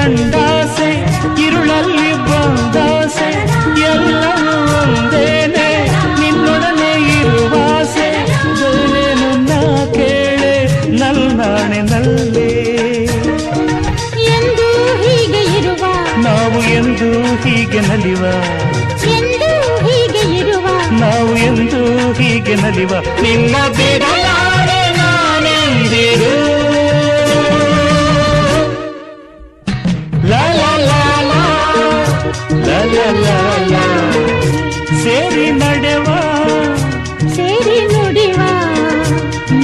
ಕಂಡಾಸೆ ഇരുಳಲ್ಲಿ ಬಂದಾಸೆ ಎಲ್ಲವೂ ಒಂದೇನೆ ನಿನ್ನೊಡನೆ ಇರುವಾಸೆ ಬೇರೇನು ನಾ ಕೇಳೆ ನಲ್ನಾಣೆ ನಲ್ಲೇ ಎಂದು ಹೀಗೆ ಇರುವ ನಾವು ಎಂದು ಹೀಗೆ ನಲಿವ ಎಂದು ಹೀಗೆ ಇರುವ ನಾವು ಎಂದು ಹೀಗೆ ನಲಿವ ನಿನ್ನ ಬಿಡಲ